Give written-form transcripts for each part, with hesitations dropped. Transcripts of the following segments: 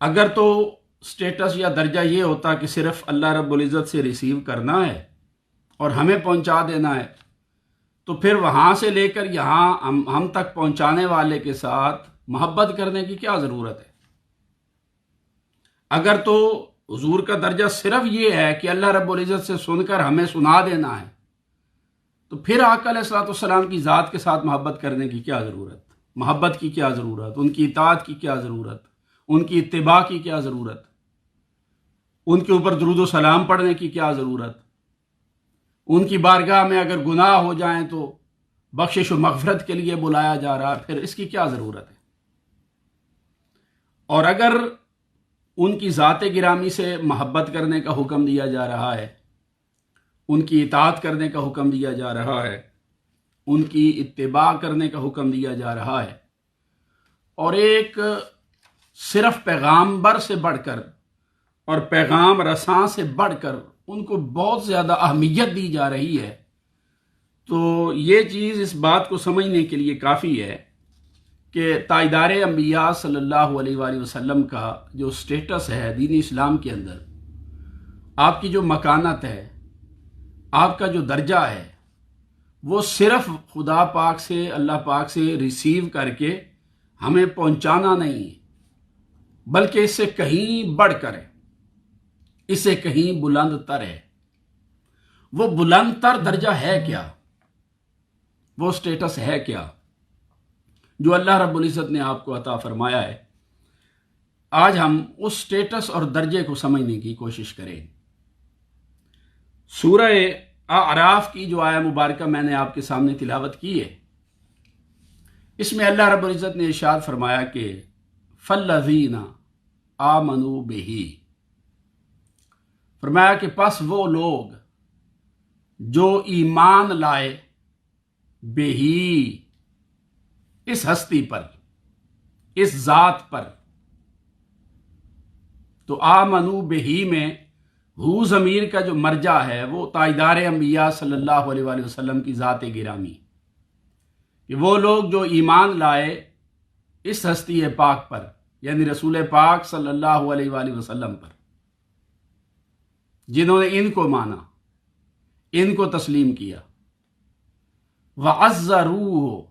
اگر تو سٹیٹس یا درجہ یہ ہوتا کہ صرف اللہ رب العزت سے ریسیو کرنا ہے اور ہمیں پہنچا دینا ہے، تو پھر وہاں سے لے کر یہاں ہم تک پہنچانے والے کے ساتھ محبت کرنے کی کیا ضرورت ہے؟ اگر تو حضور کا درجہ صرف یہ ہے کہ اللہ رب العزت سے سن کر ہمیں سنا دینا ہے، تو پھر آقا علیہ الصلوۃ والسلام کی ذات کے ساتھ محبت کرنے کی کیا ضرورت؟ محبت کی کیا ضرورت؟ ان کی اطاعت کی کیا ضرورت؟ ان کی اتباع کی کیا ضرورت؟ ان کے اوپر درود و سلام پڑھنے کی کیا ضرورت؟ ان کی بارگاہ میں اگر گناہ ہو جائیں تو بخشش و مغفرت کے لیے بلایا جا رہا ہے، پھر اس کی کیا ضرورت ہے؟ اور اگر ان کی ذات گرامی سے محبت کرنے کا حکم دیا جا رہا ہے، ان کی اطاعت کرنے کا حکم دیا جا رہا ہے، ان کی اتباع کرنے کا حکم دیا جا رہا ہے، اور ایک صرف پیغامبر سے بڑھ کر اور پیغام رساں سے بڑھ کر ان کو بہت زیادہ اہمیت دی جا رہی ہے، تو یہ چیز اس بات کو سمجھنے کے لیے کافی ہے کہ تاجدار انبیاء صلی اللہ علیہ وآلہ وسلم کا جو سٹیٹس ہے دین اسلام کے اندر، آپ کی جو مکانت ہے، آپ کا جو درجہ ہے، وہ صرف خدا پاک سے، اللہ پاک سے ریسیو کر کے ہمیں پہنچانا نہیں ہے، بلکہ اس سے کہیں بڑھ کر ہے، اس سے کہیں بلند تر ہے۔ وہ بلند تر درجہ ہے کیا؟ وہ سٹیٹس ہے کیا جو اللہ رب العزت نے آپ کو عطا فرمایا ہے؟ آج ہم اس سٹیٹس اور درجے کو سمجھنے کی کوشش کریں۔ سورہ اعراف کی جو آیہ مبارکہ میں نے آپ کے سامنے تلاوت کی ہے، اس میں اللہ رب العزت نے ارشاد فرمایا کہ فَالَّذِينَ آمَنُوا بِهِ، فرمایا کہ پس وہ لوگ جو ایمان لائے بہی، اس ہستی پر، اس ذات پر۔ تو آمنو بہی میں ہو ضمیر کا جو مرجع ہے وہ تاجدار انبیاء صلی اللہ علیہ وآلہ وسلم کی ذات گرامی، کہ وہ لوگ جو ایمان لائے اس ہستی پاک پر، یعنی رسول پاک صلی اللہ علیہ وآلہ وسلم پر، جنہوں نے ان کو مانا، ان کو تسلیم کیا، وَعَزَّرُوهُ،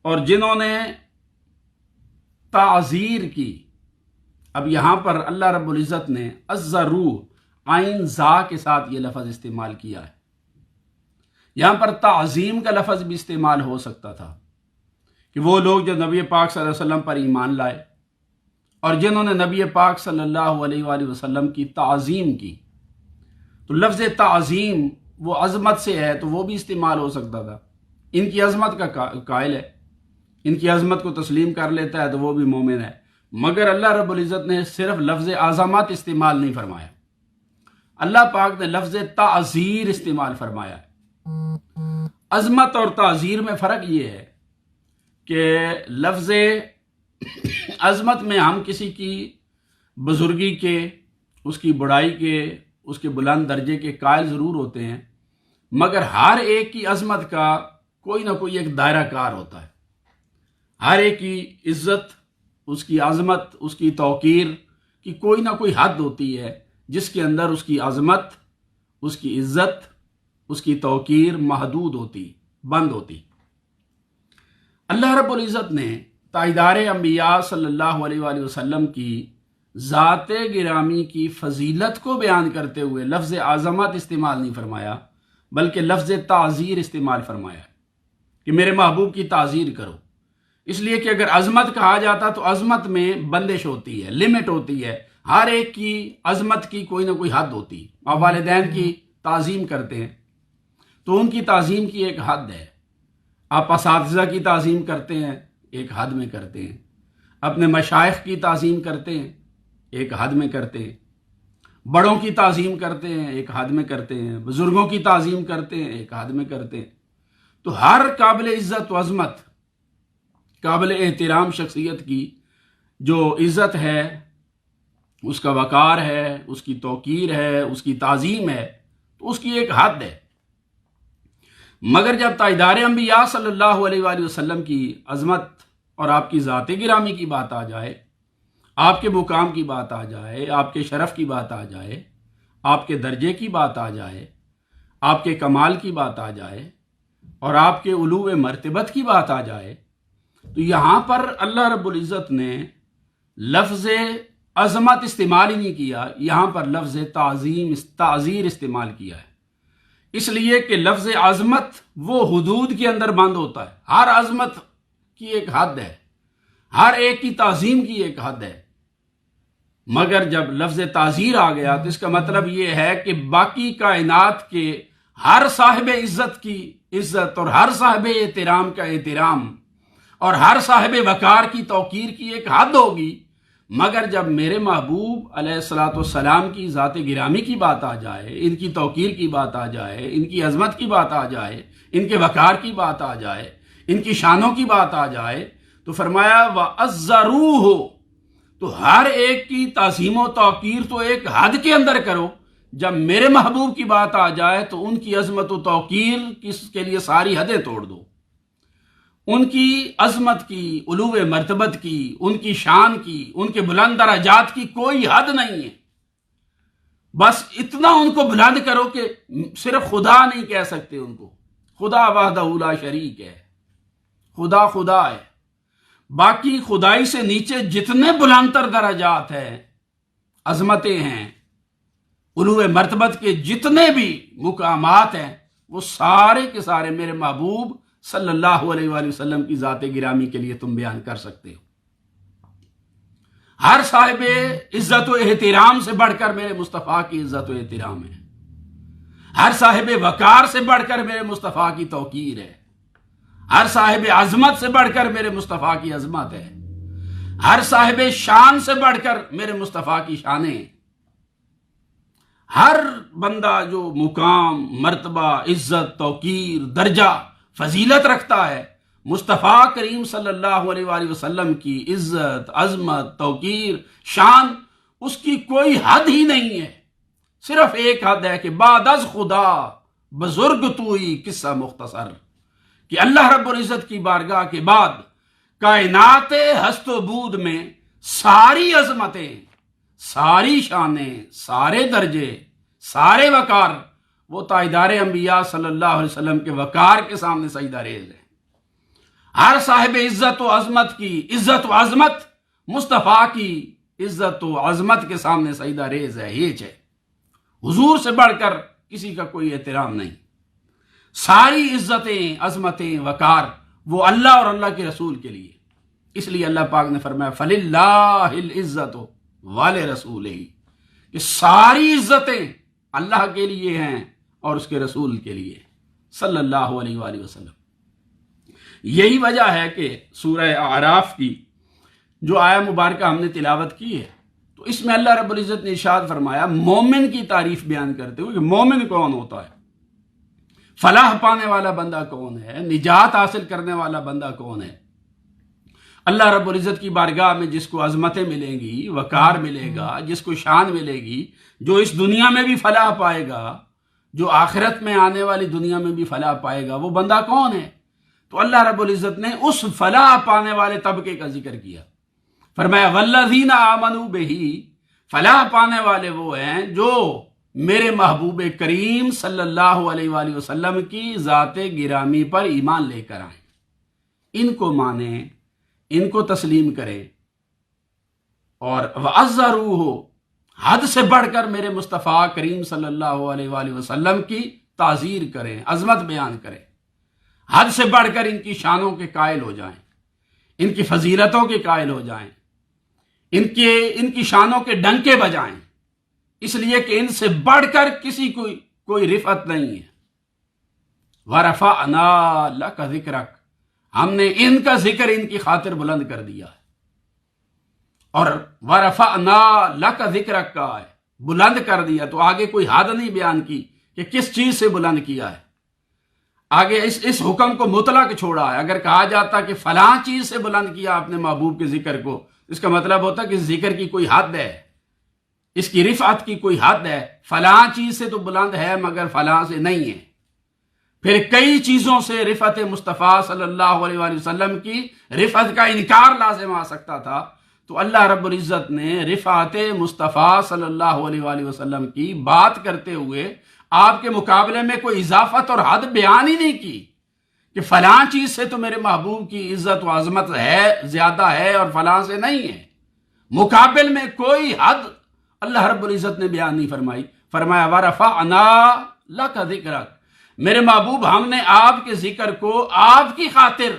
اور جنہوں نے تعزیر کی۔ اب یہاں پر اللہ رب العزت نے عَزَّرُوهُ عین زا کے ساتھ یہ لفظ استعمال کیا ہے۔ یہاں پر تعظیم کا لفظ بھی استعمال ہو سکتا تھا کہ وہ لوگ جو نبی پاک صلی اللہ علیہ وسلم پر ایمان لائے اور جنہوں نے نبی پاک صلی اللہ علیہ وآلہ وسلم کی تعظیم کی، تو لفظ تعظیم وہ عظمت سے ہے تو وہ بھی استعمال ہو سکتا تھا۔ ان کی عظمت کا قائل ہے، ان کی عظمت کو تسلیم کر لیتا ہے تو وہ بھی مومن ہے، مگر اللہ رب العزت نے صرف لفظ عظمت استعمال نہیں فرمایا، اللہ پاک نے لفظ تعزیر استعمال فرمایا ہے۔ عظمت اور تعزیر میں فرق یہ ہے کہ لفظ عظمت میں ہم کسی کی بزرگی کے، اس کی بڑائی کے، اس کے بلند درجے کے قائل ضرور ہوتے ہیں، مگر ہر ایک کی عظمت کا کوئی نہ کوئی ایک دائرہ کار ہوتا ہے۔ ہر ایک کی عزت، اس کی عظمت، اس کی توقیر کی کوئی نہ کوئی حد ہوتی ہے جس کے اندر اس کی عظمت، اس کی عزت، اس کی توقیر محدود ہوتی، بند ہوتی۔ اللہ رب العزت نے تاجدار انبیاء صلی اللہ علیہ وآلہ وسلم کی ذات گرامی کی فضیلت کو بیان کرتے ہوئے لفظ عظمت استعمال نہیں فرمایا، بلکہ لفظ تعزیر استعمال فرمایا کہ میرے محبوب کی تعزیر کرو۔ اس لیے کہ اگر عظمت کہا جاتا تو عظمت میں بندش ہوتی ہے، لمٹ ہوتی ہے، ہر ایک کی عظمت کی کوئی نہ کوئی حد ہوتی ہے۔ آپ والدین کی تعظیم کرتے ہیں تو ان کی تعظیم کی ایک حد ہے، آپ اساتذہ کی تعظیم کرتے ہیں ایک حد میں کرتے ہیں، اپنے مشائخ کی تعظیم کرتے ہیں ایک حد میں کرتے ہیں، بڑوں کی تعظیم کرتے ہیں ایک حد میں کرتے ہیں، بزرگوں کی تعظیم کرتے ہیں ایک حد میں کرتے ہیں۔ تو ہر قابل عزت و عظمت، قابل احترام شخصیت کی جو عزت ہے، اس کا وقار ہے، اس کی توقیر ہے، اس کی تعظیم ہے، تو اس کی ایک حد ہے۔ مگر جب تاجدار انبیاء صلی اللہ علیہ وآلہ وسلم کی عظمت اور آپ کی ذات گرامی کی بات آ جائے آپ کے مقام کی بات آ جائے، آپ کے شرف کی بات آ جائے، آپ کے درجے کی بات آ جائے، آپ کے کمال کی بات آ جائے اور آپ کے علو مرتبت کی بات آ جائے، تو یہاں پر اللہ رب العزت نے لفظ عظمت استعمال ہی نہیں کیا، یہاں پر لفظ تعظیر استعمال کیا ہے، اس لیے کہ لفظ عظمت وہ حدود کے اندر بند ہوتا ہے۔ ہر عظمت کی ایک حد ہے، ہر ایک کی تعظیم کی ایک حد ہے، مگر جب لفظ تعزیر آ گیا تو اس کا مطلب یہ ہے کہ باقی کائنات کے ہر صاحب عزت کی عزت اور ہر صاحب احترام کا احترام اور ہر صاحب وقار کی توقیر کی ایک حد ہوگی، مگر جب میرے محبوب علیہ الصلاۃ والسلام کی ذات گرامی کی بات آ جائے، ان کی توقیر کی بات آ جائے، ان کی عظمت کی بات آ جائے، ان کے وقار کی بات آ جائے، ان کی شانوں کی بات آ جائے، تو فرمایا وَعَزَّرُوهُ، تو ہر ایک کی تعظیم و توقیر تو ایک حد کے اندر کرو، جب میرے محبوب کی بات آ جائے تو ان کی عظمت و توقیر کے لیے ساری حدیں توڑ دو، ان کی عظمت کی، علو مرتبت کی، ان کی شان کی، ان کے بلند درجات کی کوئی حد نہیں ہے، بس اتنا ان کو بلند کرو کہ صرف خدا نہیں کہہ سکتے ان کو، خدا وحدہ لا شریک ہے، خدا خدا ہے، باقی خدائی سے نیچے جتنے بلند تر درجات ہیں، عظمتیں ہیں، علو مرتبت کے جتنے بھی مقامات ہیں، وہ سارے کے سارے میرے محبوب صلی اللہ علیہ وآلہ وسلم کی ذات گرامی کے لیے تم بیان کر سکتے ہو۔ ہر صاحب عزت و احترام سے بڑھ کر میرے مصطفیٰ کی عزت و احترام ہے، ہر صاحب وقار سے بڑھ کر میرے مصطفیٰ کی توقیر ہے، ہر صاحب عظمت سے بڑھ کر میرے مصطفیٰ کی عظمت ہے، ہر صاحب شان سے بڑھ کر میرے مصطفیٰ کی شانیں، ہر بندہ جو مقام، مرتبہ، عزت، توقیر، درجہ، فضیلت رکھتا ہے، مصطفیٰ کریم صلی اللہ علیہ وآلہ وسلم کی عزت، عظمت، توقیر، شان، اس کی کوئی حد ہی نہیں ہے، صرف ایک حد ہے کہ بعد از خدا بزرگ توئی قصہ مختصر، کہ اللہ رب العزت کی بارگاہ کے بعد کائنات ہست و بود میں ساری عظمتیں، ساری شانیں، سارے درجے، سارے وقار وہ تاجدار انبیاء صلی اللہ علیہ وسلم کے وقار کے سامنے سجدہ ریز ہے۔ ہر صاحب عزت و عظمت کی عزت و عظمت مصطفیٰ کی عزت و عظمت کے سامنے سجدہ ریز ہے، ہیچ ہے، حضور سے بڑھ کر کسی کا کوئی احترام نہیں، ساری عزتیں، عظمتیں، وقار وہ اللہ اور اللہ کے رسول کے لیے، اس لیے اللہ پاک نے فرمایا فَلِلَّهِ الْعِزَّةُ وَلِرَسُولِهِ، کہ ساری عزتیں اللہ کے لیے ہیں اور اس کے رسول کے لیے صلی اللہ علیہ وآلہ وسلم۔ یہی وجہ ہے کہ سورہ اعراف کی جو آیہ مبارکہ ہم نے تلاوت کی ہے، تو اس میں اللہ رب العزت نے ارشاد فرمایا مومن کی تعریف بیان کرتے ہوئے کہ مومن کون ہوتا ہے، فلاح پانے والا بندہ کون ہے، نجات حاصل کرنے والا بندہ کون ہے۔ اللہ رب العزت کی بارگاہ میں جس کو عظمتیں ملیں گی، وقار ملے گا، جس کو شان ملے گی، جو اس دنیا میں بھی فلاح پائے گا، جو آخرت میں آنے والی دنیا میں بھی فلاح پائے گا، وہ بندہ کون ہے؟ تو اللہ رب العزت نے اس فلاح پانے والے طبقے کا ذکر کیا، فرمایا والذین آمنوا بہ، فلاح پانے والے وہ ہیں جو میرے محبوب کریم صلی اللہ علیہ وآلہ وسلم کی ذات گرامی پر ایمان لے کر آئیں، ان کو مانیں، ان کو تسلیم کریں، اور وَعَزَّرُوهُ، حد سے بڑھ کر میرے مصطفیٰ کریم صلی اللہ علیہ وآلہ وسلم کی تعظیر کریں، عظمت بیان کریں، حد سے بڑھ کر ان کی شانوں کے قائل ہو جائیں، ان کی فضیلتوں کے قائل ہو جائیں، ان کی شانوں کے ڈنکے بجائیں، اس لیے کہ ان سے بڑھ کر کسی کو کوئی رفعت نہیں ہے۔ وَرَفَعْنَا لَكَ ذِكْرَكَ، ہم نے ان کا ذکر ان کی خاطر بلند کر دیا ہے، اور وَرَفَعْنَا لَكَ ذِكْرَكَ کا ہے، بلند کر دیا، تو آگے کوئی حد نہیں بیان کی کہ کس چیز سے بلند کیا ہے، آگے اس حکم کو مطلق چھوڑا ہے۔ اگر کہا جاتا کہ فلاں چیز سے بلند کیا اپنے محبوب کے ذکر کو، اس کا مطلب ہوتا کہ ذکر کی کوئی حد ہے، اس کی رفعت کی کوئی حد ہے، فلاں چیز سے تو بلند ہے مگر فلاں سے نہیں ہے۔ پھر کئی چیزوں سے رفعت مصطفیٰ صلی اللہ علیہ وآلہ وسلم کی رفعت کا انکار لازم آ سکتا تھا، تو اللہ رب العزت نے رفعت مصطفیٰ صلی اللہ علیہ وآلہ وسلم کی بات کرتے ہوئے آپ کے مقابلے میں کوئی اضافت اور حد بیان ہی نہیں کی کہ فلاں چیز سے تو میرے محبوب کی عزت و عظمت ہے، زیادہ ہے، اور فلاں سے نہیں ہے۔ مقابل میں کوئی حد اللہ رب العزت نے بیان نہیں فرمائی۔ فرمایا وَرَفَعْنَا لَكَ ذِكْرَكَ، میرے محبوب ہم نے آپ کے ذکر کو آپ کی خاطر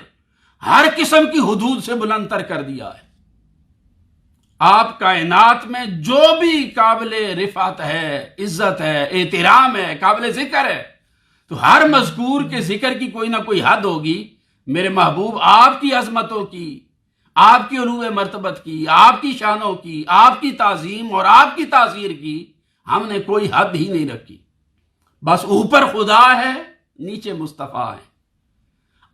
ہر قسم کی حدود سے بلند تر کر دیا ہے۔ آپ کائنات میں جو بھی قابل رفعت ہے، عزت ہے، احترام ہے، قابل ذکر ہے، تو ہر مذکور کے ذکر کی کوئی نہ کوئی حد ہوگی۔ میرے محبوب آپ کی عظمتوں کی، آپ کی علو مرتبت کی، آپ کی شانوں کی، آپ کی تعظیم اور آپ کی تاثیر کی ہم نے کوئی حد ہی نہیں رکھی۔ بس اوپر خدا ہے، نیچے مصطفیٰ ہے۔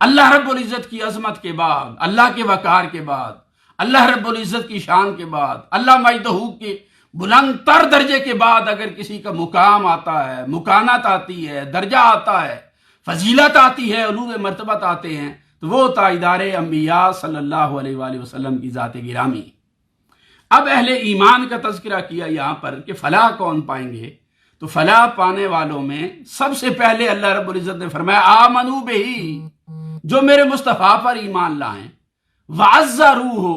اللہ رب العزت کی عظمت کے بعد، اللہ کے وقار کے بعد، اللہ رب العزت کی شان کے بعد، اللہ مجدہ کے بلند تر درجے کے بعد اگر کسی کا مقام آتا ہے، مکانت آتی ہے، درجہ آتا ہے، فضیلت آتی ہے، علو مرتبت آتے ہیں، تو وہ تاجدار انبیاء صلی اللہ علیہ وآلہ وسلم کی ذات گرامی۔ اب اہل ایمان کا تذکرہ کیا یہاں پر کہ فلاح کون پائیں گے، تو فلاح پانے والوں میں سب سے پہلے اللہ رب العزت نے فرمایا آمنو بہی، جو میرے مصطفیٰ پر ایمان لائیں، وعزروہ،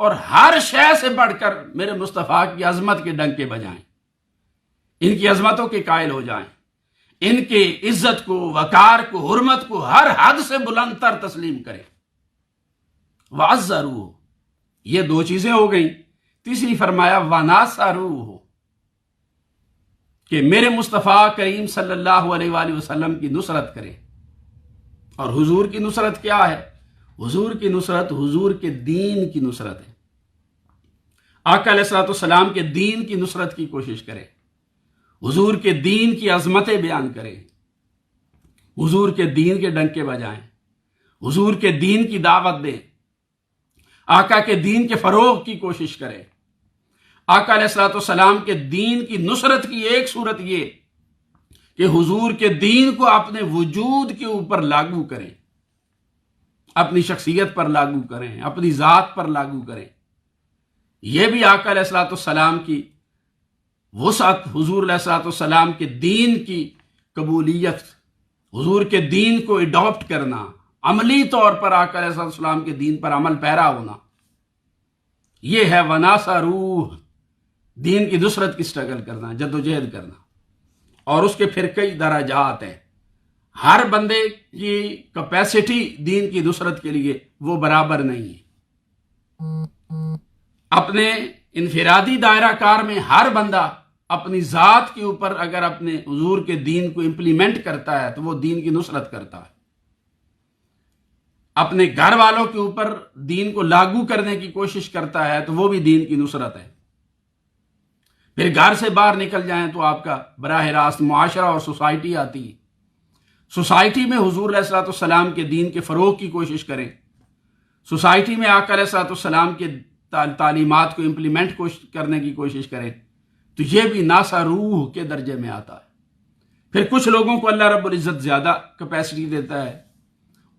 اور ہر شے سے بڑھ کر میرے مصطفیٰ کی عظمت کے ڈنکے بجائیں، ان کی عظمتوں کے قائل ہو جائیں، ان کے عزت کو، وقار کو، حرمت کو ہر حد سے بلند تر تسلیم کریں۔ وعزروہ، یہ دو چیزیں ہو گئیں۔ تیسری فرمایا وناصروہ، کہ میرے مصطفیٰ کریم صلی اللہ علیہ وآلہ وسلم کی نصرت کریں۔ اور حضور کی نصرت کیا ہے؟ حضور کی نصرت حضور کے دین کی نصرت ہے۔ آقا علیہ الصلوۃ والسلام کے دین کی نصرت کی کوشش کریں، حضور کے دین کی عظمتیں بیان کریں، حضور کے دین کے ڈنکے بجائیں، حضور کے دین کی دعوت دیں، آقا کے دین کے فروغ کی کوشش کریں۔ آقا علیہ الصلوۃ والسلام کے دین کی نصرت کی ایک صورت یہ کہ حضور کے دین کو اپنے وجود کے اوپر لاگو کریں، اپنی شخصیت پر لاگو کریں، اپنی ذات پر لاگو کریں۔ یہ بھی آقا علیہ الصلوۃ والسلام کی وسعت، حضور علیہ الصلوۃ والسلام کے دین کی قبولیت، حضور کے دین کو اڈاپٹ کرنا، عملی طور پر آقا علیہ الصلوۃ والسلام کے دین پر عمل پیرا ہونا، یہ ہے وناصروہ، دین کی نصرت کی سٹرگل کرنا، جدوجہد کرنا۔ اور اس کے پھر کئی درجات ہیں، ہر بندے کی کیپیسٹی دین کی نصرت کے لیے وہ برابر نہیں ہے۔ اپنے انفرادی دائرہ کار میں ہر بندہ اپنی ذات کے اوپر اگر اپنے حضور کے دین کو امپلیمنٹ کرتا ہے تو وہ دین کی نصرت کرتا ہے۔ اپنے گھر والوں کے اوپر دین کو لاگو کرنے کی کوشش کرتا ہے تو وہ بھی دین کی نصرت ہے۔ پھر گھر سے باہر نکل جائیں تو آپ کا براہ راست معاشرہ اور سوسائٹی آتی ہے۔ سوسائٹی میں حضور علیہ الصلوۃ والسلام کے دین کے فروغ کی کوشش کریں، سوسائٹی میں آقا علیہ الصلوۃ والسلام کے تعلیمات کو امپلیمنٹ کرنے کی کوشش کریں، تو یہ بھی ناصروہ کے درجے میں آتا ہے۔ پھر کچھ لوگوں کو اللہ رب العزت زیادہ کیپیسٹی دیتا ہے،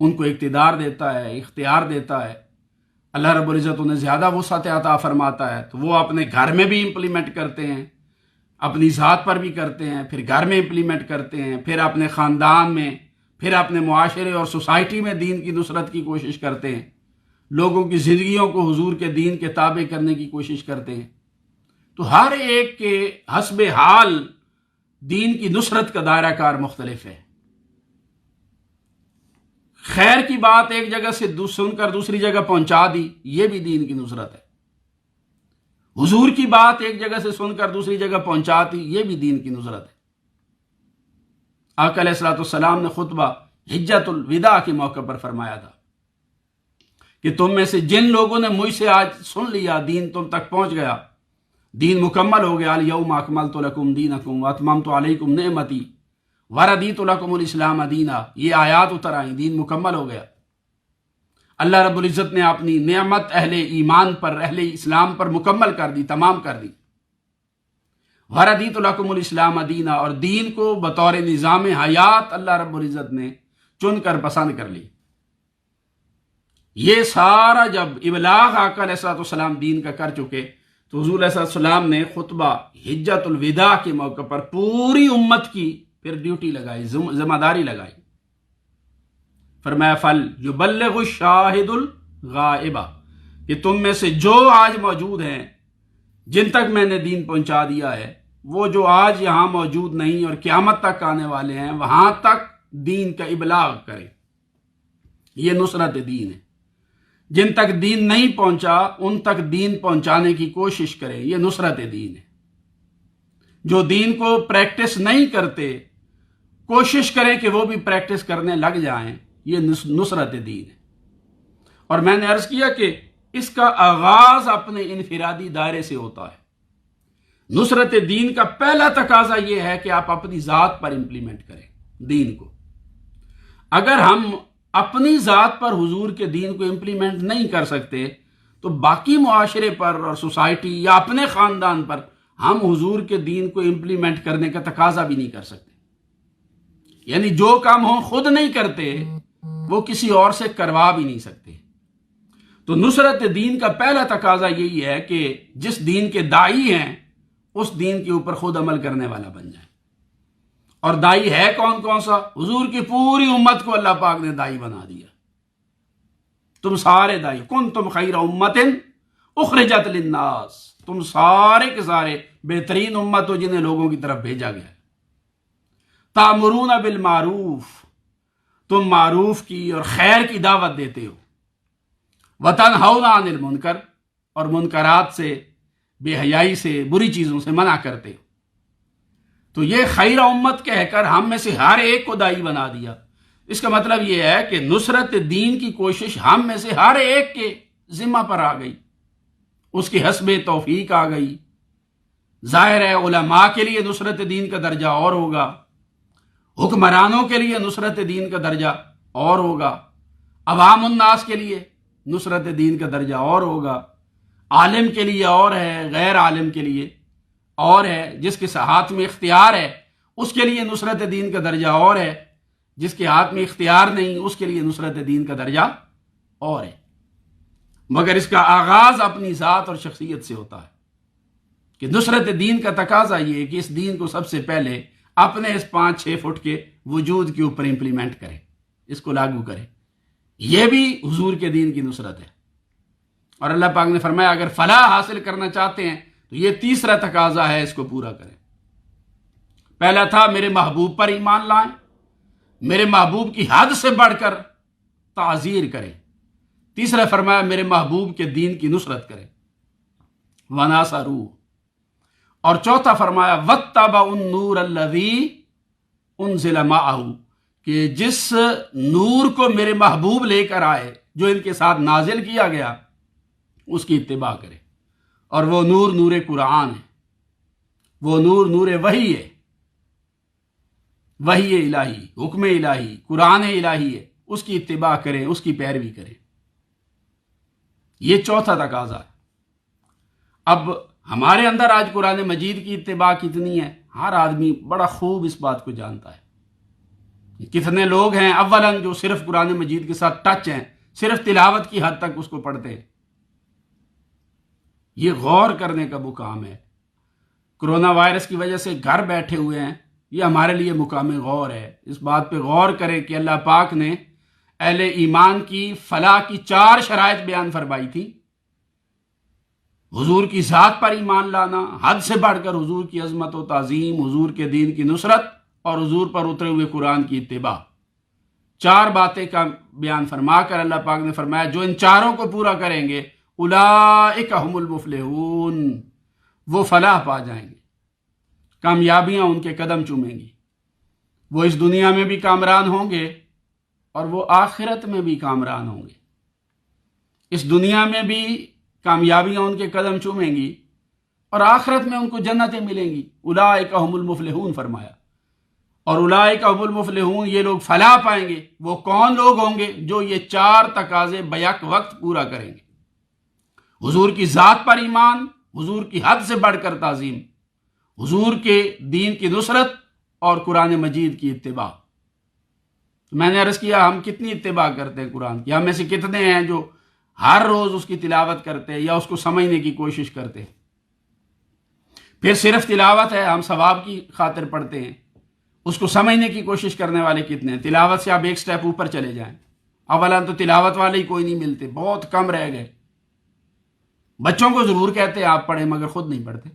ان کو اقتدار دیتا ہے، اختیار دیتا ہے، اللہ رب العزت انہیں زیادہ وسعت عطا فرماتا ہے، تو وہ اپنے گھر میں بھی امپلیمنٹ کرتے ہیں، اپنی ذات پر بھی کرتے ہیں، پھر گھر میں امپلیمنٹ کرتے ہیں، پھر اپنے خاندان میں، پھر اپنے معاشرے اور سوسائٹی میں دین کی نصرت کی کوشش کرتے ہیں، لوگوں کی زندگیوں کو حضور کے دین کے تابع کرنے کی کوشش کرتے ہیں۔ تو ہر ایک کے حسب حال دین کی نصرت کا دائرہ کار مختلف ہے۔ خیر کی بات ایک جگہ سے سن کر دوسری جگہ پہنچا دی، یہ بھی دین کی نصرت ہے۔ حضور کی بات ایک جگہ سے سن کر دوسری جگہ پہنچا دی، یہ بھی دین کی نصرت ہے۔ آقا علیہ الصلوۃ والسلام نے خطبہ حجۃ الوداع کے موقع پر فرمایا تھا کہ تم میں سے جن لوگوں نے مجھ سے آج سن لیا، دین تم تک پہنچ گیا، دین مکمل ہو گیا، الیوم اکملت لکم دینکم واتممت علیکم نعمتی وردیت لکم الاسلام دینا، یہ آیات اتر آئیں، دین مکمل ہو گیا۔ اللہ رب العزت نے اپنی نعمت اہل ایمان پر، اہل اسلام پر مکمل کر دی، تمام کر دی۔ وردیت لکم الاسلام دینا، اور دین کو بطور نظام حیات اللہ رب العزت نے چن کر پسند کر لی۔ یہ سارا جب ابلاغ آقا علیہ السلام دین کا کر چکے تو حضور علیہ السلام نے خطبہ حجۃ الوداع کے موقع پر پوری امت کی پھر ڈیوٹی لگائی، ذمہ داری لگائی۔ فرمایا فل یبلغ الشاہد الغائبہ، کہ تم میں سے جو آج موجود ہیں جن تک میں نے دین پہنچا دیا ہے، وہ جو آج یہاں موجود نہیں اور قیامت تک آنے والے ہیں وہاں تک دین کا ابلاغ کریں۔ یہ نصرت دین ہے۔ جن تک دین نہیں پہنچا ان تک دین پہنچانے کی کوشش کریں، یہ نصرت دین ہے۔ جو دین کو پریکٹس نہیں کرتے کوشش کریں کہ وہ بھی پریکٹس کرنے لگ جائیں، یہ نصرت دین ہے۔ اور میں نے عرض کیا کہ اس کا آغاز اپنے انفرادی دائرے سے ہوتا ہے۔ نصرت دین کا پہلا تقاضا یہ ہے کہ آپ اپنی ذات پر امپلیمنٹ کریں دین کو۔ اگر ہم اپنی ذات پر حضور کے دین کو امپلیمنٹ نہیں کر سکتے تو باقی معاشرے پر اور سوسائٹی یا اپنے خاندان پر ہم حضور کے دین کو امپلیمنٹ کرنے کا تقاضا بھی نہیں کر سکتے۔ یعنی جو کام ہم خود نہیں کرتے وہ کسی اور سے کروا بھی نہیں سکتے۔ تو نصرت دین کا پہلا تقاضا یہی ہے کہ جس دین کے داعی ہیں اس دین کے اوپر خود عمل کرنے والا بن جائے۔ اور دائی ہے کون کون سا؟ حضور کی پوری امت کو اللہ پاک نے دائی بنا دیا۔ تم سارے دائی، کنتم خیر امت اخرجت للناس، تم سارے کے سارے بہترین امت ہو جنہیں لوگوں کی طرف بھیجا گیا ہے۔ تامرون بالمعروف، تم معروف کی اور خیر کی دعوت دیتے ہو۔ وتنہون عن المنکر، اور منکرات سے، بے حیائی سے، بری چیزوں سے منع کرتے ہو۔ تو یہ خیر امت کہہ کر ہم میں سے ہر ایک کو دائی بنا دیا۔ اس کا مطلب یہ ہے کہ نصرت دین کی کوشش ہم میں سے ہر ایک کے ذمہ پر آ گئی، اس کی حسب توفیق آ گئی۔ ظاہر ہے علماء کے لیے نصرت دین کا درجہ اور ہوگا، حکمرانوں کے لیے نصرت دین کا درجہ اور ہوگا، عوام الناس کے لیے نصرت دین کا درجہ اور ہوگا، عالم کے لیے اور ہے، غیر عالم کے لیے اور ہے، جس کے ہاتھ میں اختیار ہے اس کے لیے نصرت دین کا درجہ اور ہے، جس کے ہاتھ میں اختیار نہیں اس کے لیے نصرت دین کا درجہ اور ہے۔ مگر اس کا آغاز اپنی ذات اور شخصیت سے ہوتا ہے کہ نصرت دین کا تقاضا یہ ہے کہ اس دین کو سب سے پہلے اپنے اس 5-6 فٹ کے وجود کے اوپر امپلیمنٹ کرے، اس کو لاگو کرے۔ یہ بھی حضور کے دین کی نصرت ہے۔ اور اللہ پاک نے فرمایا اگر فلاح حاصل کرنا چاہتے ہیں تو یہ تیسرا تقاضا ہے، اس کو پورا کریں۔ پہلا تھا میرے محبوب پر ایمان لائیں، میرے محبوب کی حد سے بڑھ کر تعزیر کریں۔ تیسرا فرمایا میرے محبوب کے دین کی نصرت کریں، وَنَاصَرُوهُ۔ اور چوتھا فرمایا وَاتَّبَعُوا النُّورَ الَّذِي أُنزِلَ مَعَهُ، کہ جس نور کو میرے محبوب لے کر آئے، جو ان کے ساتھ نازل کیا گیا، اس کی اتباع کرے۔ اور وہ نور نور قرآن ہے، وہ نور نور وحی ہے، وحی الہی، حکم الہی، قرآن الہی ہے، اس کی اتباع کریں، اس کی پیروی کریں۔ یہ چوتھا تقاضا ہے۔ اب ہمارے اندر آج قرآن مجید کی اتباع کتنی ہے؟ ہر آدمی بڑا خوب اس بات کو جانتا ہے۔ کتنے لوگ ہیں اولاً جو صرف قرآن مجید کے ساتھ ٹچ ہیں، صرف تلاوت کی حد تک اس کو پڑھتے ہیں۔ یہ غور کرنے کا مقام ہے۔ کرونا وائرس کی وجہ سے گھر بیٹھے ہوئے ہیں، یہ ہمارے لیے مقام غور ہے۔ اس بات پہ غور کریں کہ اللہ پاک نے اہل ایمان کی فلاح کی 4 شرائط بیان فرمائی تھی۔ حضور کی ذات پر ایمان لانا، حد سے بڑھ کر حضور کی عظمت و تعظیم، حضور کے دین کی نصرت اور حضور پر اترے ہوئے قرآن کی اتباع۔ 4 باتیں کا بیان فرما کر اللہ پاک نے فرمایا جو ان 4 کو پورا کریں گے اولئک ھم المفلحون، وہ فلاح پا جائیں گے، کامیابیاں ان کے قدم چومیں گی۔ وہ اس دنیا میں بھی کامران ہوں گے اور وہ آخرت میں بھی کامران ہوں گے۔ اس دنیا میں بھی کامیابیاں ان کے قدم چومیں گی اور آخرت میں ان کو جنتیں ملیں گی۔ اولئک ھم المفلحون فرمایا۔ اور اولئک ھم المفلحون، یہ لوگ فلاح پائیں گے۔ وہ کون لوگ ہوں گے؟ جو یہ 4 تقاضے بیک وقت پورا کریں گے۔ حضور کی ذات پر ایمان، حضور کی حد سے بڑھ کر تعظیم، حضور کے دین کی نصرت اور قرآن مجید کی اتباع۔ میں نے عرض کیا ہم کتنی اتباع کرتے ہیں قرآن کی؟ ہم میں سے کتنے ہیں جو ہر روز اس کی تلاوت کرتے ہیں یا اس کو سمجھنے کی کوشش کرتے ہیں؟ پھر صرف تلاوت ہے، ہم ثواب کی خاطر پڑھتے ہیں، اس کو سمجھنے کی کوشش کرنے والے کتنے ہیں؟ تلاوت سے آپ ایک سٹیپ اوپر چلے جائیں، اولا تو تلاوت والے ہی کوئی نہیں ملتے، بہت کم رہ گئے۔ بچوں کو ضرور کہتے ہیں آپ پڑھیں مگر خود نہیں پڑھتے۔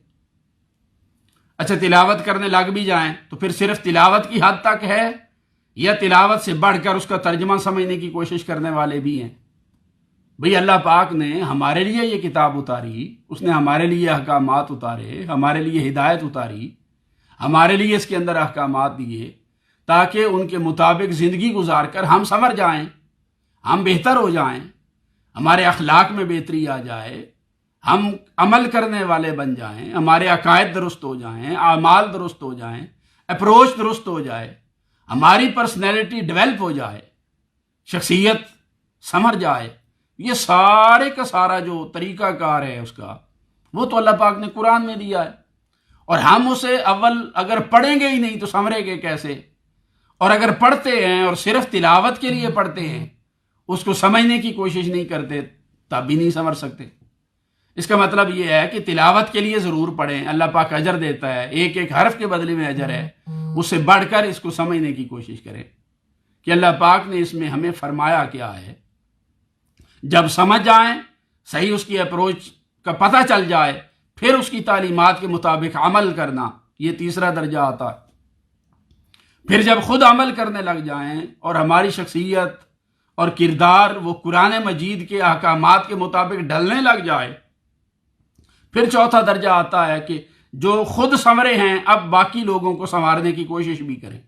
اچھا تلاوت کرنے لگ بھی جائیں تو پھر صرف تلاوت کی حد تک ہے یا تلاوت سے بڑھ کر اس کا ترجمہ سمجھنے کی کوشش کرنے والے بھی ہیں؟ بھئی اللہ پاک نے ہمارے لیے یہ کتاب اتاری، اس نے ہمارے لیے احکامات اتارے، ہمارے لیے ہدایت اتاری، ہمارے لیے اس کے اندر احکامات دیے تاکہ ان کے مطابق زندگی گزار کر ہم سنور جائیں، ہم بہتر ہو جائیں، ہمارے اخلاق میں بہتری آ جائے، ہم عمل کرنے والے بن جائیں، ہمارے عقائد درست ہو جائیں، اعمال درست ہو جائیں، اپروچ درست ہو جائے، ہماری پرسنالٹی ڈیولپ ہو جائے، شخصیت سنور جائے۔ یہ سارے کا سارا جو طریقہ کار ہے اس کا، وہ تو اللہ پاک نے قرآن میں دیا ہے، اور ہم اسے اول اگر پڑھیں گے ہی نہیں تو سنوریں گے کیسے؟ اور اگر پڑھتے ہیں اور صرف تلاوت کے لیے پڑھتے ہیں، اس کو سمجھنے کی کوشش نہیں کرتے، تب بھی نہیں سنور سکتے۔ اس کا مطلب یہ ہے کہ تلاوت کے لیے ضرور پڑھیں، اللہ پاک اجر دیتا ہے، ایک ایک حرف کے بدلے میں اجر ہے، اس سے بڑھ کر اس کو سمجھنے کی کوشش کریں کہ اللہ پاک نے اس میں ہمیں فرمایا کیا ہے۔ جب سمجھ جائیں، صحیح اس کی اپروچ کا پتہ چل جائے، پھر اس کی تعلیمات کے مطابق عمل کرنا، یہ تیسرا درجہ آتا ہے۔ پھر جب خود عمل کرنے لگ جائیں اور ہماری شخصیت اور کردار وہ قرآن مجید کے احکامات کے مطابق ڈھلنے لگ جائے، پھر چوتھا درجہ آتا ہے کہ جو خود سنورے ہیں اب باقی لوگوں کو سنوارنے کی کوشش بھی کریں،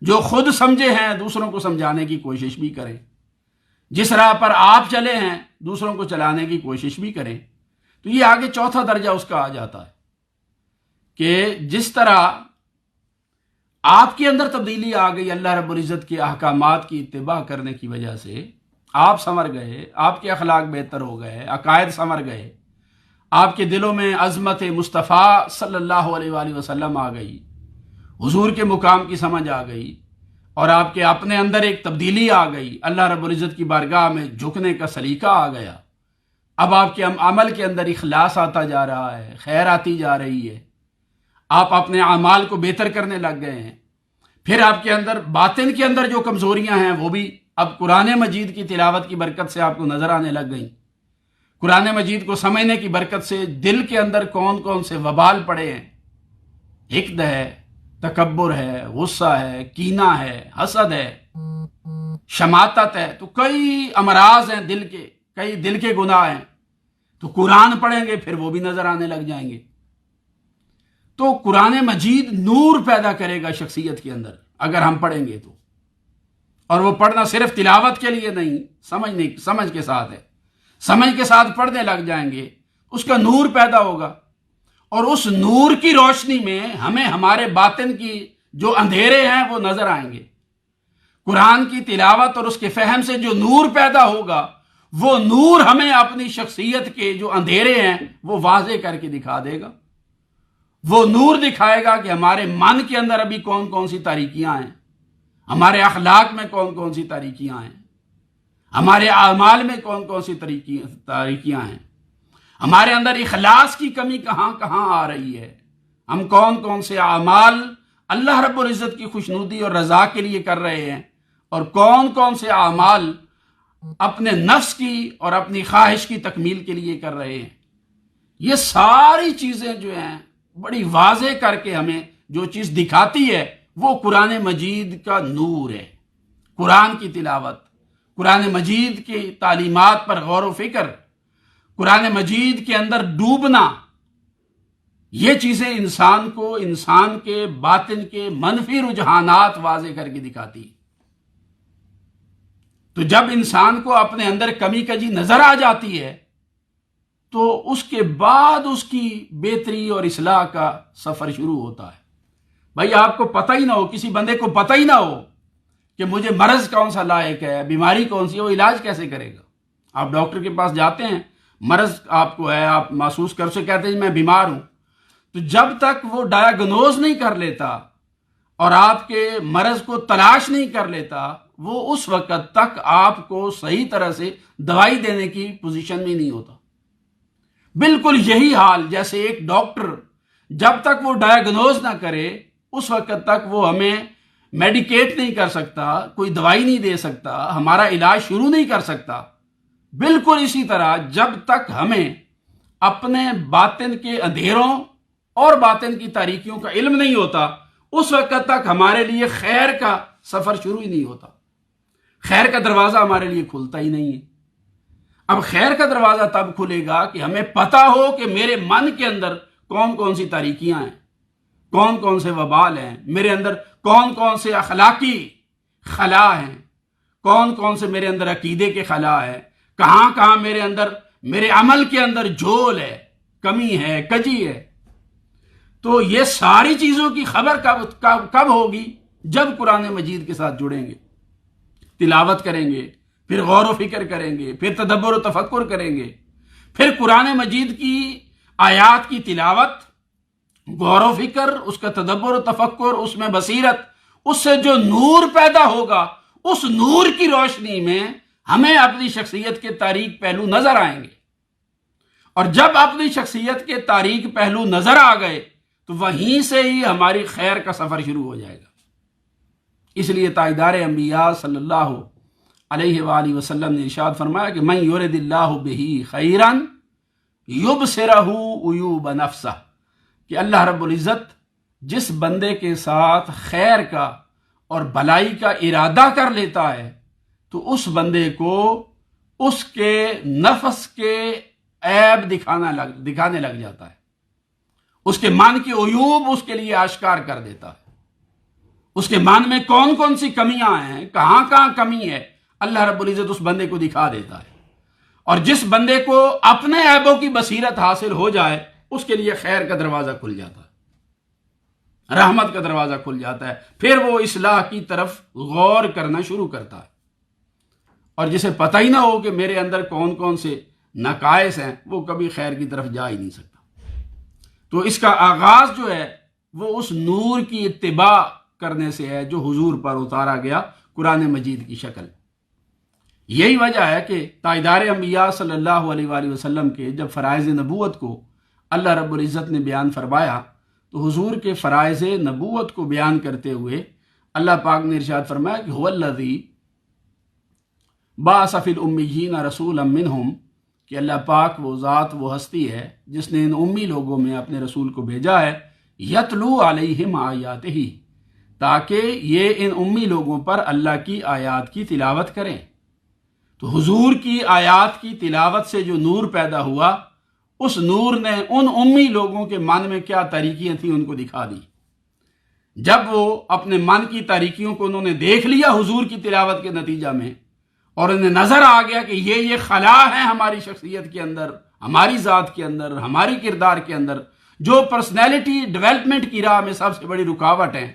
جو خود سمجھے ہیں دوسروں کو سمجھانے کی کوشش بھی کریں، جس راہ پر آپ چلے ہیں دوسروں کو چلانے کی کوشش بھی کریں۔ تو یہ آگے چوتھا درجہ اس کا آ جاتا ہے کہ جس طرح آپ کے اندر تبدیلی آ گئی اللہ رب العزت کے احکامات کی اتباع کرنے کی وجہ سے، آپ سنور گئے، آپ کے اخلاق بہتر ہو گئے، عقائد سنور گئے، آپ کے دلوں میں عظمت مصطفیٰ صلی اللہ علیہ وآلہ وسلم آ گئی، حضور کے مقام کی سمجھ آ گئی، اور آپ کے اپنے اندر ایک تبدیلی آ گئی، اللہ رب العزت کی بارگاہ میں جھکنے کا سلیقہ آ گیا۔ اب آپ کے عمل کے اندر اخلاص آتا جا رہا ہے، خیر آتی جا رہی ہے، آپ اپنے اعمال کو بہتر کرنے لگ گئے ہیں۔ پھر آپ کے اندر باطن کے اندر جو کمزوریاں ہیں وہ بھی اب قرآن مجید کی تلاوت کی برکت سے آپ کو نظر آنے لگ گئیں۔ قرآن مجید کو سمجھنے کی برکت سے دل کے اندر کون کون سے وبال پڑے ہیں، حقد ہے، تکبر ہے، غصہ ہے، کینہ ہے، حسد ہے، شماتت ہے، تو کئی امراض ہیں دل کے، کئی دل کے گناہ ہیں، تو قرآن پڑھیں گے پھر وہ بھی نظر آنے لگ جائیں گے۔ تو قرآن مجید نور پیدا کرے گا شخصیت کے اندر اگر ہم پڑھیں گے تو، اور وہ پڑھنا صرف تلاوت کے لیے نہیں، سمجھ کے ساتھ ہے، سمجھ کے ساتھ پڑھنے لگ جائیں گے، اس کا نور پیدا ہوگا، اور اس نور کی روشنی میں ہمیں ہمارے باطن کی جو اندھیرے ہیں وہ نظر آئیں گے۔ قرآن کی تلاوت اور اس کے فہم سے جو نور پیدا ہوگا، وہ نور ہمیں اپنی شخصیت کے جو اندھیرے ہیں وہ واضح کر کے دکھا دے گا۔ وہ نور دکھائے گا کہ ہمارے من کے اندر ابھی کون کون سی تاریکیاں ہیں، ہمارے اخلاق میں کون کون سی تاریکیاں ہیں، ہمارے اعمال میں کون کون سی تاریکیاں ہیں، ہمارے اندر اخلاص کی کمی کہاں کہاں آ رہی ہے، ہم کون کون سے اعمال اللہ رب العزت کی خوشنودی اور رضا کے لیے کر رہے ہیں، اور کون کون سے اعمال اپنے نفس کی اور اپنی خواہش کی تکمیل کے لیے کر رہے ہیں۔ یہ ساری چیزیں جو ہیں بڑی واضح کر کے ہمیں جو چیز دکھاتی ہے وہ قرآن مجید کا نور ہے۔ قرآن کی تلاوت، قرآن مجید کی تعلیمات پر غور و فکر، قرآن مجید کے اندر ڈوبنا، یہ چیزیں انسان کو انسان کے باطن کے منفی رجحانات واضح کر کے دکھاتی۔ تو جب انسان کو اپنے اندر کمی کجی نظر آ جاتی ہے تو اس کے بعد اس کی بہتری اور اصلاح کا سفر شروع ہوتا ہے۔ بھائی آپ کو پتہ ہی نہ ہو، کسی بندے کو پتہ ہی نہ ہو کہ مجھے مرض کون سا لائق ہے، بیماری کون سی ہے، وہ علاج کیسے کرے گا؟ آپ ڈاکٹر کے پاس جاتے ہیں، مرض آپ کو ہے، آپ محسوس کر سے کہتے ہیں میں بیمار ہوں، تو جب تک وہ ڈائیگنوز نہیں کر لیتا، اور آپ کے مرض کو تلاش نہیں کر لیتا، وہ اس وقت تک آپ کو صحیح طرح سے دوائی دینے کی پوزیشن میں نہیں ہوتا۔ بالکل یہی حال جیسے ایک ڈاکٹر جب تک وہ ڈائیگنوز نہ کرے اس وقت تک وہ ہمیں میڈیکیٹ نہیں کر سکتا، کوئی دوائی نہیں دے سکتا، ہمارا علاج شروع نہیں کر سکتا۔ بالکل اسی طرح جب تک ہمیں اپنے باطن کے اندھیروں اور باطن کی تاریکیوں کا علم نہیں ہوتا اس وقت تک ہمارے لیے خیر کا سفر شروع ہی نہیں ہوتا، خیر کا دروازہ ہمارے لیے کھلتا ہی نہیں ہے۔ اب خیر کا دروازہ تب کھلے گا کہ ہمیں پتا ہو کہ میرے من کے اندر کون کون سی تاریکیاں ہیں، کون کون سے وبال ہیں، میرے اندر کون کون سے اخلاقی خلا ہیں، کون کون سے میرے اندر عقیدے کے خلا ہے، کہاں کہاں میرے اندر میرے عمل کے اندر جھول ہے، کمی ہے، کجی ہے۔ تو یہ ساری چیزوں کی خبر کب ہوگی؟ جب قرآن مجید کے ساتھ جڑیں گے، تلاوت کریں گے، پھر غور و فکر کریں گے، پھر تدبر و تفکر کریں گے، پھر قرآن مجید کی آیات کی تلاوت، غور و فکر، اس کا تدبر و تفکر، اس میں بصیرت، اس سے جو نور پیدا ہوگا اس نور کی روشنی میں ہمیں اپنی شخصیت کے تاریک پہلو نظر آئیں گے، اور جب اپنی شخصیت کے تاریک پہلو نظر آ گئے تو وہیں سے ہی ہماری خیر کا سفر شروع ہو جائے گا۔ اس لیے تاجدار انبیاء صلی اللہ علیہ وآلہ وسلم نے ارشاد فرمایا کہ من یرد اللہ بہ خیرا یبصرہ عیوب نفسہ، کہ اللہ رب العزت جس بندے کے ساتھ خیر کا اور بھلائی کا ارادہ کر لیتا ہے تو اس بندے کو اس کے نفس کے عیب دکھانے لگ جاتا ہے، اس کے من کے عیوب اس کے لیے آشکار کر دیتا ہے، اس کے من میں کون کون سی کمیاں ہیں، کہاں کہاں کمی ہے، اللہ رب العزت اس بندے کو دکھا دیتا ہے۔ اور جس بندے کو اپنے عیبوں کی بصیرت حاصل ہو جائے اس کے لیے خیر کا دروازہ کھل جاتا ہے، رحمت کا دروازہ کھل جاتا ہے، پھر وہ اصلاح کی طرف غور کرنا شروع کرتا ہے۔ اور جسے پتہ ہی نہ ہو کہ میرے اندر کون کون سے نقائص ہیں وہ کبھی خیر کی طرف جا ہی نہیں سکتا۔ تو اس کا آغاز جو ہے وہ اس نور کی اتباع کرنے سے ہے جو حضور پر اتارا گیا قرآن مجید کی شکل۔ یہی وجہ ہے کہ تاجدار انبیاء صلی اللہ علیہ وآلہ وسلم کے جب فرائض نبوت کو اللہ رب العزت نے بیان فرمایا تو حضور کے فرائض نبوت کو بیان کرتے ہوئے اللہ پاک نے ارشاد فرمایا کہ هو الذی بعث فی الامیین رسولا منہم، کہ اللہ پاک وہ ذات، وہ ہستی ہے جس نے ان امی لوگوں میں اپنے رسول کو بھیجا ہے، یتلو علیہم آیاتہ، تاکہ یہ ان امی لوگوں پر اللہ کی آیات کی تلاوت کریں۔ تو حضور کی آیات کی تلاوت سے جو نور پیدا ہوا اس نور نے ان امی لوگوں کے من میں کیا تاریکیاں تھیں ان کو دکھا دی۔ جب وہ اپنے من کی تاریکیوں کو انہوں نے دیکھ لیا حضور کی تلاوت کے نتیجہ میں، اور انہیں نظر آ گیا کہ یہ خلا ہے ہماری شخصیت کے اندر، ہماری ذات کے اندر، ہماری کردار کے اندر، جو پرسنالٹی ڈیولپمنٹ کی راہ میں سب سے بڑی رکاوٹ ہیں،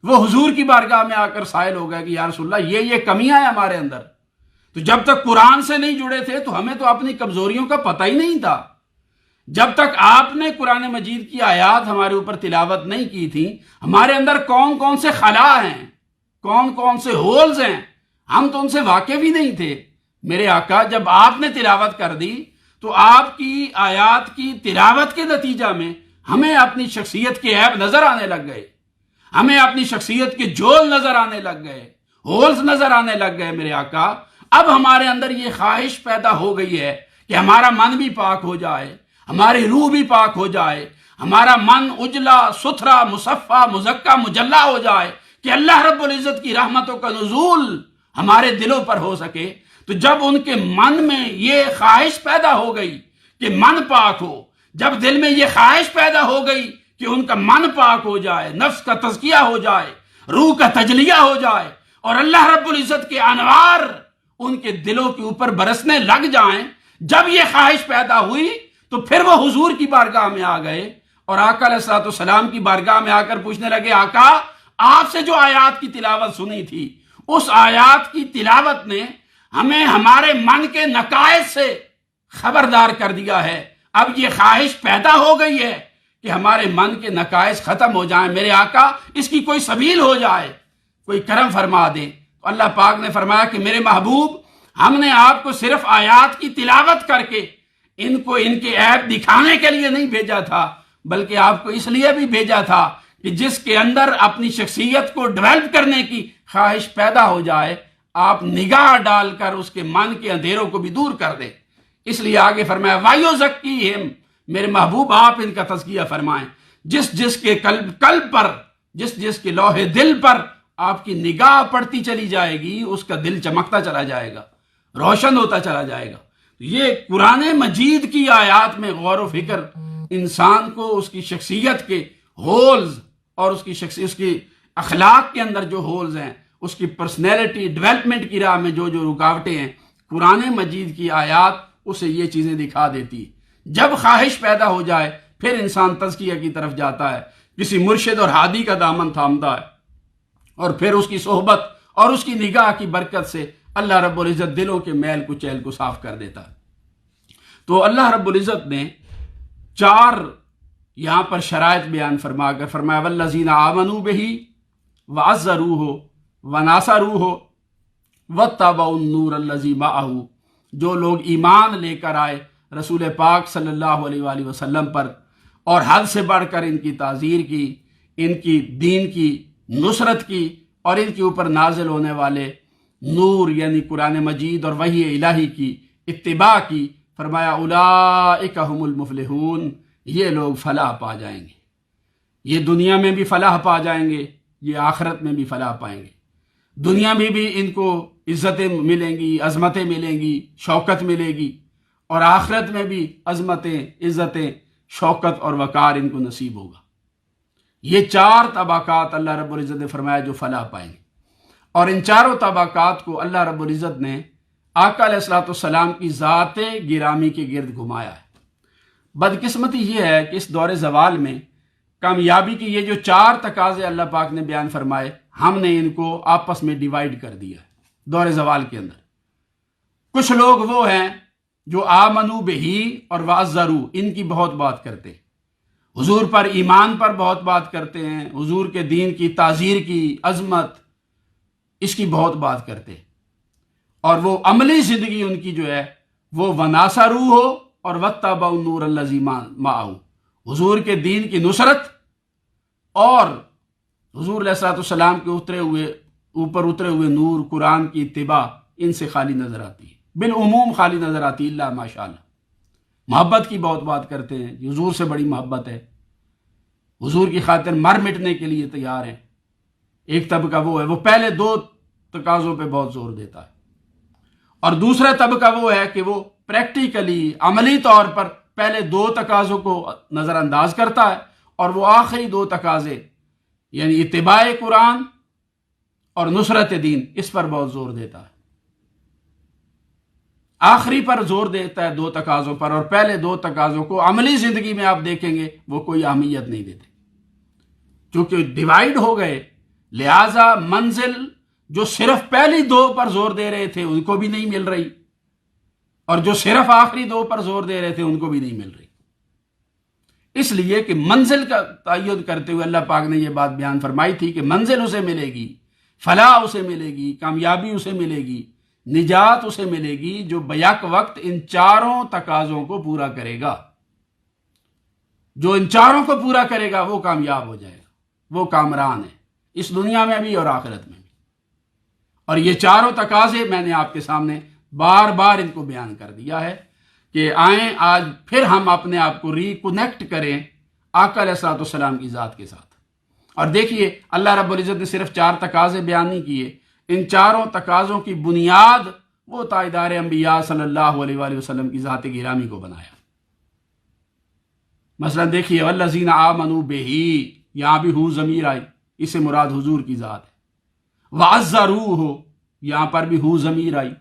وہ حضور کی بارگاہ میں آ کر سائل ہو گیا کہ یا رسول اللہ یہ کمیاں ہیں ہمارے اندر۔ تو جب تک قرآن سے نہیں جڑے تھے تو ہمیں تو اپنی کمزوریوں کا پتہ ہی نہیں تھا۔ جب تک آپ نے قرآن مجید کی آیات ہمارے اوپر تلاوت نہیں کی تھی، ہمارے اندر کون کون سے خلا ہیں، کون کون سے ہولز ہیں، ہم تو ان سے واقف ہی نہیں تھے۔ میرے آقا جب آپ نے تلاوت کر دی تو آپ کی آیات کی تلاوت کے نتیجہ میں ہمیں اپنی شخصیت کے عیب نظر آنے لگ گئے، ہمیں اپنی شخصیت کے جول نظر آنے لگ گئے، ہولز نظر آنے لگ گئے۔ میرے آقا اب ہمارے اندر یہ خواہش پیدا ہو گئی ہے کہ ہمارا من بھی پاک ہو جائے، ہماری روح بھی پاک ہو جائے، ہمارا من اجلا ستھرا مصفا مزکا مجلا ہو جائے، کہ اللہ رب العزت کی رحمتوں کا نزول ہمارے دلوں پر ہو سکے۔ تو جب ان کے من میں یہ خواہش پیدا ہو گئی کہ من پاک ہو، جب دل میں یہ خواہش پیدا ہو گئی کہ ان کا من پاک ہو جائے، نفس کا تزکیہ ہو جائے، روح کا تجلیہ ہو جائے، اور اللہ رب العزت کے انوار ان کے دلوں کے اوپر برسنے لگ جائیں، جب یہ خواہش پیدا ہوئی تو پھر وہ حضور کی بارگاہ میں آ گئے اور آقا علیہ الصلوۃ والسلام کی بارگاہ میں آ کر پوچھنے لگے، آقا آپ سے جو آیات کی تلاوت سنی تھی اس آیات کی تلاوت نے ہمیں ہمارے من کے نقائص سے خبردار کر دیا ہے، اب یہ خواہش پیدا ہو گئی ہے کہ ہمارے من کے نقائص ختم ہو جائیں، میرے آقا اس کی کوئی سبیل ہو جائے، کوئی کرم فرما دیں۔ تو اللہ پاک نے فرمایا کہ میرے محبوب، ہم نے آپ کو صرف آیات کی تلاوت کر کے ان کو ان کے عیب دکھانے کے لیے نہیں بھیجا تھا، بلکہ آپ کو اس لیے بھی بھیجا تھا کہ جس کے اندر اپنی شخصیت کو ڈیولپ کرنے کی خواہش پیدا ہو جائے، آپ نگاہ ڈال کر اس کے من کے اندھیروں کو بھی دور کر دیں۔ اس لیے آگے فرمایا وَيُزَكِّيهِمْ، میرے محبوب آپ ان کا تزکیہ فرمائیں۔ جس جس کے قلب پر، جس جس کے لوح دل پر آپ کی نگاہ پڑتی چلی جائے گی، اس کا دل چمکتا چلا جائے گا، روشن ہوتا چلا جائے گا۔ یہ قرآن مجید کی آیات میں غور و فکر انسان کو اس کی شخصیت کے ہولز اور اس کی اخلاق کے اندر جو ہولز ہیں، اس کی پرسنالٹی ڈیولپمنٹ کی راہ میں جو رکاوٹیں ہیں، قرآن مجید کی آیات اسے یہ چیزیں دکھا دیتی ہے۔ جب خواہش پیدا ہو جائے پھر انسان تزکیہ کی طرف جاتا ہے، کسی مرشد اور ہادی کا دامن تھامتا ہے، اور پھر اس کی صحبت اور اس کی نگاہ کی برکت سے اللہ رب العزت دلوں کے میل کچیل کو صاف کر دیتا ہے۔ تو اللہ رب العزت نے 4 یہاں پر شرائط بیان فرما کر فرمایا والذین آمنوا بہ وعزروہ وناصروہ واتبعوا النور الذی معہ، جو لوگ ایمان لے کر آئے رسول پاک صلی اللہ علیہ وآلہ وسلم پر اور حد سے بڑھ کر ان کی تعزیر کی، ان کی دین کی نصرت کی، اور ان کے اوپر نازل ہونے والے نور یعنی قرآن مجید اور وحی الہی کی اتباع کی، فرمایا اولئک ھم المفلحون، یہ لوگ فلاح پا جائیں گے۔ یہ دنیا میں بھی فلاح پا جائیں گے، یہ آخرت میں بھی فلاح پائیں گے۔ دنیا میں بھی ان کو عزتیں ملیں گی، عظمتیں ملیں گی، شوکت ملے گی، اور آخرت میں بھی عظمتیں، عزتیں، شوکت اور وقار ان کو نصیب ہوگا۔ یہ 4 طبقات اللہ رب العزت نے فرمایا جو فلاح پائیں گے، اور ان 4 طبقات کو اللہ رب العزت نے آقا علیہ الصلوۃ والسلام کی ذات گرامی کے گرد گھمایا ہے۔ بدقسمتی یہ ہے کہ اس دور زوال میں کامیابی کی یہ جو 4 تقاضے اللہ پاک نے بیان فرمائے، ہم نے ان کو آپس میں ڈیوائیڈ کر دیا ہے دور زوال کے اندر۔ کچھ لوگ وہ ہیں جو آمنو بہی اور وعزرو، ان کی بہت بات کرتے ہیں، حضور پر ایمان پر بہت بات کرتے ہیں، حضور کے دین کی تعزیر کی، عظمت، اس کی بہت بات کرتے ہیں، اور وہ عملی زندگی ان کی جو ہے وہ وناصرو ہو اور واتبعوا النور الذی معہ، حضور کے دین کی نصرت اور حضور علیہ الصلوۃ والسلام کے اوپر اترے ہوئے نور قرآن کی اتباع ان سے خالی نظر آتی ہے، بالعموم خالی نظر آتی ہے، اللہ ماشاء اللہ۔ محبت کی بہت بات کرتے ہیں، حضور سے بڑی محبت ہے، حضور کی خاطر مر مٹنے کے لیے تیار ہیں۔ ایک طبقہ وہ ہے، وہ پہلے 2 تقاضوں پہ بہت زور دیتا ہے، اور دوسرا طبقہ وہ ہے کہ وہ پریکٹیکلی عملی طور پر پہلے 2 تقاضوں کو نظر انداز کرتا ہے، اور وہ آخری 2 تقاضے یعنی اتباع قرآن اور نصرت دین، اس پر بہت زور دیتا ہے۔ آخری پر زور دیتا ہے 2 تقاضوں پر، اور پہلے 2 تقاضوں کو عملی زندگی میں آپ دیکھیں گے وہ کوئی اہمیت نہیں دیتے، چونکہ ڈیوائیڈ ہو گئے، لہذا منزل جو صرف پہلی 2 پر زور دے رہے تھے ان کو بھی نہیں مل رہی، اور جو صرف آخری 2 پر زور دے رہے تھے ان کو بھی نہیں مل رہی۔ اس لیے کہ منزل کا تعین کرتے ہوئے اللہ پاک نے یہ بات بیان فرمائی تھی کہ منزل اسے ملے گی، فلاح اسے ملے گی، کامیابی اسے ملے گی، نجات اسے ملے گی جو بیک وقت ان 4 تقاضوں کو پورا کرے گا۔ جو ان 4 کو پورا کرے گا وہ کامیاب ہو جائے گا، وہ کامران ہے، اس دنیا میں بھی اور آخرت میں بھی۔ اور یہ 4 تقاضے میں نے آپ کے سامنے بار بار ان کو بیان کر دیا ہے کہ آئیں آج پھر ہم اپنے آپ کو ریکنیکٹ کریں آقا علیہ الصلوۃ والسلام کی ذات کے ساتھ۔ اور دیکھیے اللہ رب العزت نے صرف 4 تقاضے بیان نہیں کیے، ان 4 تقاضوں کی بنیاد وہ تاجدار انبیاء صلی اللہ علیہ وآلہ وسلم کی ذات گرامی کو بنایا۔ مثلا دیکھیے والذین آمنوا بہ، یہاں بھی ہو ضمیر آئی، اس سے مراد حضور کی ذات ہے۔ وعزروہ، یہاں پر بھی ہو ضمیر آئی۔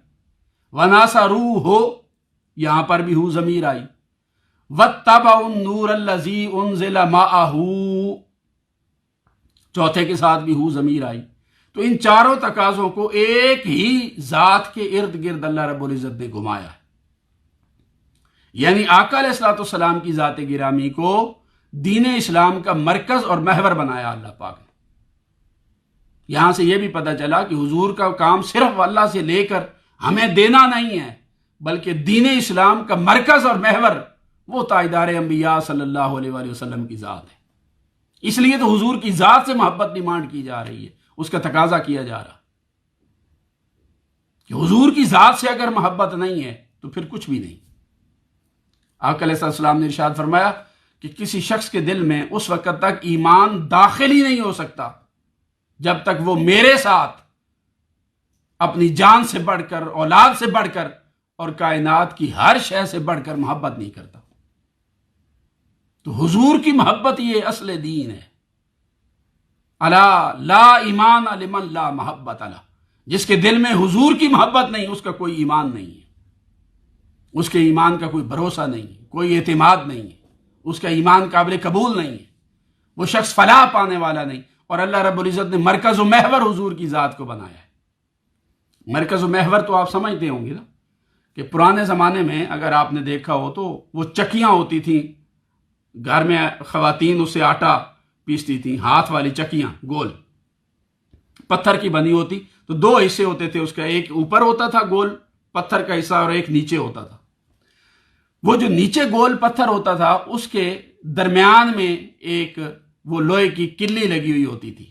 وناصروہ، یہاں پر بھی ہو ضمیر آئی۔ واتبعوا النور الذی انزل معہ، چوتھے کے ساتھ بھی ہو ضمیر آئی۔ تو ان 4 تقاضوں کو ایک ہی ذات کے ارد گرد اللہ رب العزت نے گھمایا ہے، یعنی آقا علیہ الصلوۃ والسلام کی ذات گرامی کو دین اسلام کا مرکز اور محور بنایا اللہ پاک نے۔ یہاں سے یہ بھی پتہ چلا کہ حضور کا کام صرف اللہ سے لے کر ہمیں دینا نہیں ہے، بلکہ دین اسلام کا مرکز اور محور وہ تاجدار انبیاء صلی اللہ علیہ وآلہ وسلم کی ذات ہے۔ اس لیے تو حضور کی ذات سے محبت ڈیمانڈ کی جا رہی ہے، اس کا تقاضا کیا جا رہا کہ حضور کی ذات سے اگر محبت نہیں ہے تو پھر کچھ بھی نہیں۔ آقا علیہ السلام نے ارشاد فرمایا کہ کسی شخص کے دل میں اس وقت تک ایمان داخل ہی نہیں ہو سکتا جب تک وہ میرے ساتھ اپنی جان سے بڑھ کر، اولاد سے بڑھ کر اور کائنات کی ہر شے سے بڑھ کر محبت نہیں کرتا۔ تو حضور کی محبت یہ اصل دین ہے۔ الا لا ایمان لمن لا محبت له، جس کے دل میں حضور کی محبت نہیں اس کا کوئی ایمان نہیں ہے، اس کے ایمان کا کوئی بھروسہ نہیں ہے، کوئی اعتماد نہیں ہے، اس کا ایمان قابل قبول نہیں ہے، وہ شخص فلاح پانے والا نہیں۔ اور اللہ رب العزت نے مرکز و محور حضور کی ذات کو بنایا ہے۔ مرکز و محور تو آپ سمجھتے ہوں گے نا کہ پرانے زمانے میں اگر آپ نے دیکھا ہو تو وہ چکیاں ہوتی تھیں گھر میں، خواتین اس سے آٹا پیستی تھیں، ہاتھ والی چکیاں گول پتھر کی بنی ہوتی، تو دو حصے ہوتے تھے اس کا، ایک اوپر ہوتا تھا گول پتھر کا حصہ اور ایک نیچے ہوتا تھا۔ وہ جو نیچے گول پتھر ہوتا تھا اس کے درمیان میں ایک وہ لوہے کی کلی لگی ہوئی ہوتی تھی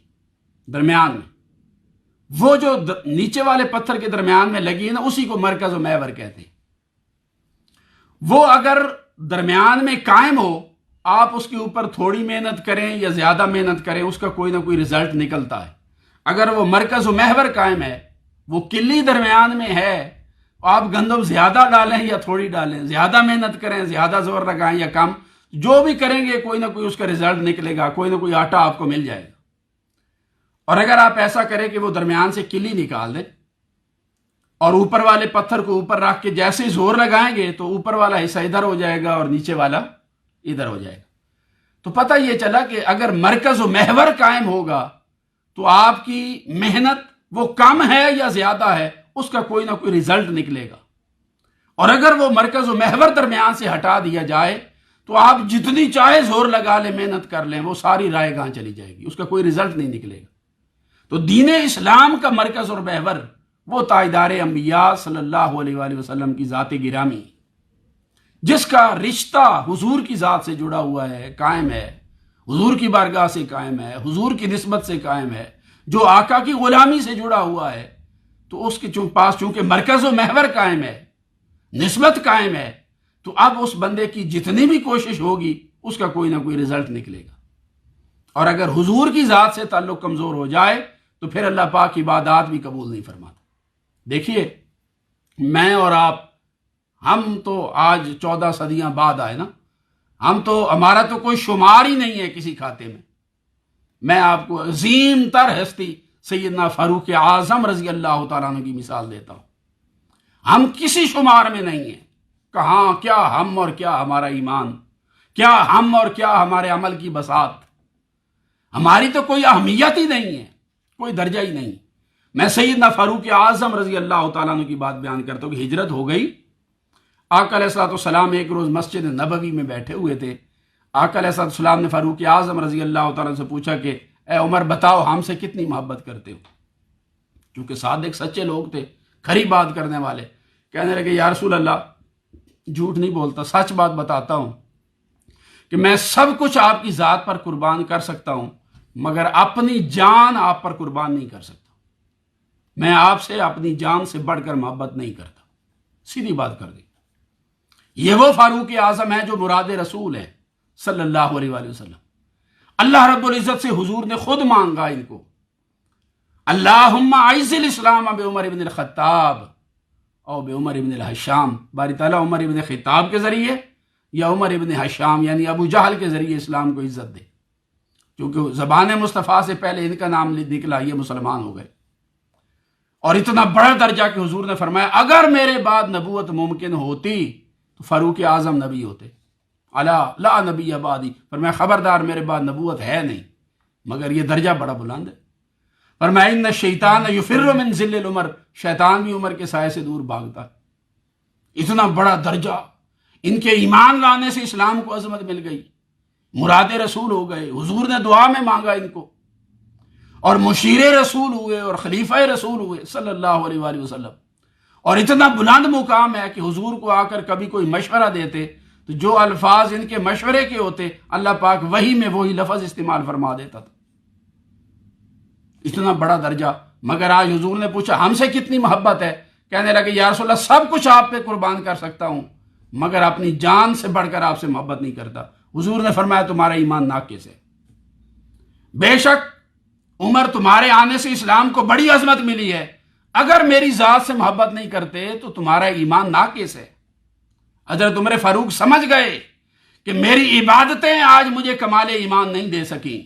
درمیان میں، وہ جو نیچے والے پتھر کے درمیان میں لگی ہے نا اسی کو مرکز و محور کہتے ہیں۔ وہ اگر درمیان میں قائم ہو، آپ اس کے اوپر تھوڑی محنت کریں یا زیادہ محنت کریں اس کا کوئی نہ کوئی رزلٹ نکلتا ہے۔ اگر وہ مرکز و محور قائم ہے، وہ کلی درمیان میں ہے، آپ گندم زیادہ ڈالیں یا تھوڑی ڈالیں، زیادہ محنت کریں، زیادہ زور لگائیں یا کم، جو بھی کریں گے کوئی نہ کوئی اس کا رزلٹ نکلے گا، کوئی نہ کوئی آٹا آپ کو مل جائے گا۔ اور اگر آپ ایسا کریں کہ وہ درمیان سے کلی نکال دیں اور اوپر والے پتھر کو اوپر رکھ کے جیسے ہی زور لگائیں گے تو اوپر والا حصہ ادھر ہو جائے گا اور نیچے والا ادھر ہو جائے گا۔ تو پتہ یہ چلا کہ اگر مرکز و محور قائم ہوگا تو آپ کی محنت وہ کم ہے یا زیادہ ہے اس کا کوئی نہ کوئی رزلٹ نکلے گا۔ اور اگر وہ مرکز و محور درمیان سے ہٹا دیا جائے تو آپ جتنی چاہے زور لگا لیں، محنت کر لیں، وہ ساری رائے گاہ چلی جائے گی، اس کا کوئی رزلٹ نہیں نکلے گا۔ تو دین اسلام کا مرکز اور محور وہ تاجدار انبیاء صلی اللہ علیہ وآلہ وسلم کی ذات گرامی، جس کا رشتہ حضور کی ذات سے جڑا ہوا ہے، قائم ہے، حضور کی بارگاہ سے قائم ہے، حضور کی نسبت سے قائم ہے، جو آقا کی غلامی سے جڑا ہوا ہے، تو اس کے پاس چونکہ مرکز و محور قائم ہے، نسبت قائم ہے، تو اب اس بندے کی جتنی بھی کوشش ہوگی اس کا کوئی نہ کوئی رزلٹ نکلے گا۔ اور اگر حضور کی ذات سے تعلق کمزور ہو جائے تو پھر اللہ پاک کی عبادات بھی قبول نہیں فرماتا۔ دیکھیے میں اور آپ، ہم تو آج 14 صدیاں بعد آئے نا، ہمارا تو کوئی شمار ہی نہیں ہے کسی کھاتے میں۔ میں آپ کو عظیم تر ہستی سیدنا فاروق اعظم رضی اللہ تعالیٰ عنہ کی مثال دیتا ہوں۔ ہم کسی شمار میں نہیں ہیں، کہاں کیا ہم اور کیا ہمارا ایمان، کیا ہم اور کیا ہمارے عمل کی بساط، ہماری تو کوئی اہمیت ہی نہیں ہے، کوئی درجہ ہی نہیں۔ میں سیدنا فاروق اعظم رضی اللہ تعالیٰ عنہ کی بات بیان کرتا ہوں کہ ہجرت ہو گئی، آقا علیہ السلام ایک روز مسجد نبوی میں بیٹھے ہوئے تھے۔ آقا علیہ السلام نے فاروق اعظم رضی اللہ تعالیٰ عنہ سے پوچھا کہ اے عمر بتاؤ ہم سے کتنی محبت کرتے ہو؟ کیونکہ صادق سچے لوگ تھے، کھری بات کرنے والے، کہنے لگے یا رسول اللہ جھوٹ نہیں بولتا، سچ بات بتاتا ہوں کہ میں سب کچھ آپ کی ذات پر قربان کر سکتا ہوں مگر اپنی جان آپ پر قربان نہیں کر سکتا۔ میں آپ سے اپنی جان سے بڑھ کر محبت نہیں کرتا، سیدھی بات کر دی۔ یہ وہ فاروق اعظم ہے جو مراد رسول ہے صلی اللہ علیہ وآلہ وسلم۔ اللہ رب العزت سے حضور نے خود مانگا ان کو، اللہم اعز الاسلام بعمر بن الخطاب او بعمر بن الحشام، باری تعالیٰ عمر بن خطاب کے ذریعے یا عمر بن حشام یعنی ابو جہل کے ذریعے اسلام کو عزت دے، کیونکہ زبان مصطفیٰ سے پہلے ان کا نام نکلا، یہ مسلمان ہو گئے۔ اور اتنا بڑا درجہ کہ حضور نے فرمایا اگر میرے بعد نبوت ممکن ہوتی تو فاروق اعظم نبی ہوتے، الا لا نبی بعدی، فرمایا خبردار میرے بعد نبوت ہے نہیں، مگر یہ درجہ بڑا بلند ہے۔ فرمایا ان الشیطان یفر من ذل العمر، شیطان بھی عمر کے سائے سے دور بھاگتا ہے۔ اتنا بڑا درجہ، ان کے ایمان لانے سے اسلام کو عظمت مل گئی، مراد رسول ہو گئے، حضور نے دعا میں مانگا ان کو، اور مشیر رسول ہوئے اور خلیفہ رسول ہوئے صلی اللہ علیہ وآلہ وسلم، اور اتنا بلند مقام ہے کہ حضور کو آ کر کبھی کوئی مشورہ دیتے تو جو الفاظ ان کے مشورے کے ہوتے اللہ پاک وحی میں وہی لفظ استعمال فرما دیتا تھا، اتنا بڑا درجہ۔ مگر آج حضور نے پوچھا ہم سے کتنی محبت ہے، کہنے لگے یا رسول اللہ سب کچھ آپ پہ قربان کر سکتا ہوں مگر اپنی جان سے بڑھ کر آپ سے محبت نہیں کرتا۔ حضور نے فرمایا تمہارا ایمان ناقص ہے، بے شک عمر تمہارے آنے سے اسلام کو بڑی عظمت ملی ہے، اگر میری ذات سے محبت نہیں کرتے تو تمہارا ایمان ناقص ہے۔ حضرت عمر فاروق سمجھ گئے کہ میری عبادتیں آج مجھے کمال ایمان نہیں دے سکیں،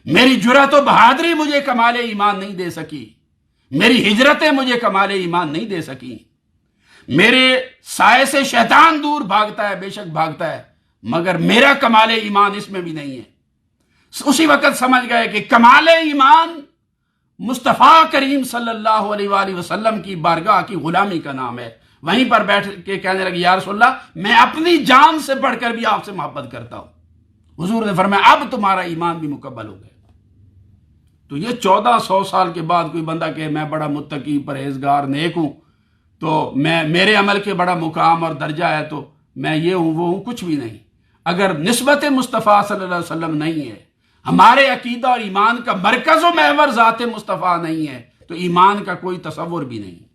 میری جرأت و بہادری مجھے کمال ایمان نہیں دے سکی، میری ہجرتیں مجھے کمال ایمان نہیں دے سکیں، میرے سائے سے شیطان دور بھاگتا ہے، بے شک بھاگتا ہے، مگر میرا کمال ایمان اس میں بھی نہیں ہے۔ اسی وقت سمجھ گئے کہ کمال ایمان مصطفیٰ کریم صلی اللہ علیہ وآلہ وسلم کی بارگاہ کی غلامی کا نام ہے۔ وہیں پر بیٹھ کے کہنے لگے یا رسول اللہ میں اپنی جان سے بڑھ کر بھی آپ سے محبت کرتا ہوں۔ حضور نے فرمایا اب تمہارا ایمان بھی مکمل ہو گیا۔ تو یہ 1400 سال کے بعد کوئی بندہ کہ میں بڑا متقی پرہیزگار نیک ہوں تو میرے عمل کے بڑا مقام اور درجہ ہے تو میں یہ ہوں وہ ہوں، کچھ بھی نہیں۔ اگر نسبت مصطفیٰ صلی اللہ علیہ وسلم نہیں ہے، ہمارے عقیدہ اور ایمان کا مرکز و محور ذات مصطفیٰ نہیں ہے تو ایمان کا کوئی تصور بھی نہیں۔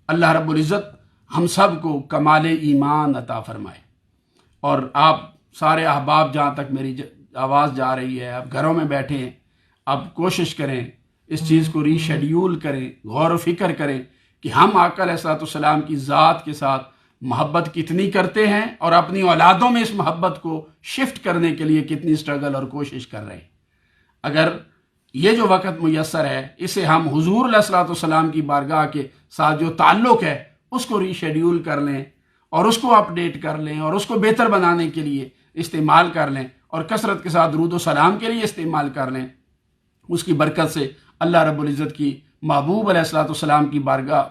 اللہ رب العزت ہم سب کو کمال ایمان عطا فرمائے۔ اور آپ سارے احباب جہاں تک میری آواز جا رہی ہے، آپ گھروں میں بیٹھے ہیں، آپ کوشش کریں اس چیز کو ری شیڈیول کریں، غور و فکر کریں کہ ہم آقا علیہ الصلوۃ والسلام کی ذات کے ساتھ محبت کتنی کرتے ہیں اور اپنی اولادوں میں اس محبت کو شفٹ کرنے کے لیے کتنی سٹرگل اور کوشش کر رہے ہیں۔ اگر یہ جو وقت میسر ہے اسے ہم حضور علیہ الصلوۃ والسلام کی بارگاہ کے ساتھ جو تعلق ہے اس کو ری شیڈیول کر لیں اور اس کو اپڈیٹ کر لیں اور اس کو بہتر بنانے کے لیے استعمال کر لیں اور کثرت کے ساتھ درود و سلام کے لیے استعمال کر لیں، اس کی برکت سے اللہ رب العزت کی محبوب علیہ الصلوۃ والسلام کی بارگاہ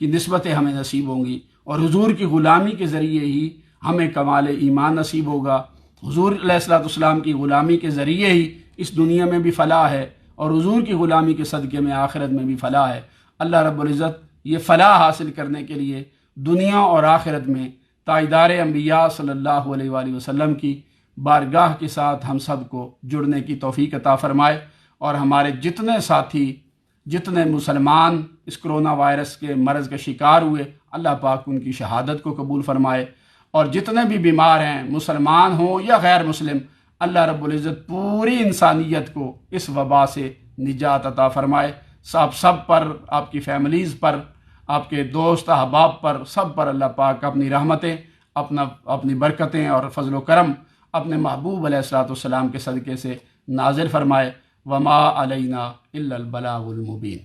کی نسبتیں ہمیں نصیب ہوں گی، اور حضور کی غلامی کے ذریعے ہی ہمیں کمال ایمان نصیب ہوگا۔ حضور علیہ الصلوۃ والسلام کی غلامی کے ذریعے ہی اس دنیا میں بھی فلاح ہے اور حضور کی غلامی کے صدقے میں آخرت میں بھی فلاح ہے۔ اللہ رب العزت یہ فلاح حاصل کرنے کے لیے دنیا اور آخرت میں تاجدار انبیاء صلی اللہ علیہ وآلہ وسلم کی بارگاہ کے ساتھ ہم سب کو جڑنے کی توفیق عطا فرمائے، اور ہمارے جتنے ساتھی جتنے مسلمان اس کرونا وائرس کے مرض کا شکار ہوئے اللہ پاک ان کی شہادت کو قبول فرمائے، اور جتنے بھی بیمار ہیں مسلمان ہوں یا غیر مسلم اللہ رب العزت پوری انسانیت کو اس وبا سے نجات عطا فرمائے۔ سب پر، آپ کی فیملیز پر، آپ کے دوست احباب پر، سب پر اللہ پاک اپنی رحمتیں، اپنی برکتیں اور فضل و کرم اپنے محبوب علیہ الصلوۃ والسلام کے صدقے سے نازل فرمائے۔ وما علینا الا البلاغ المبین۔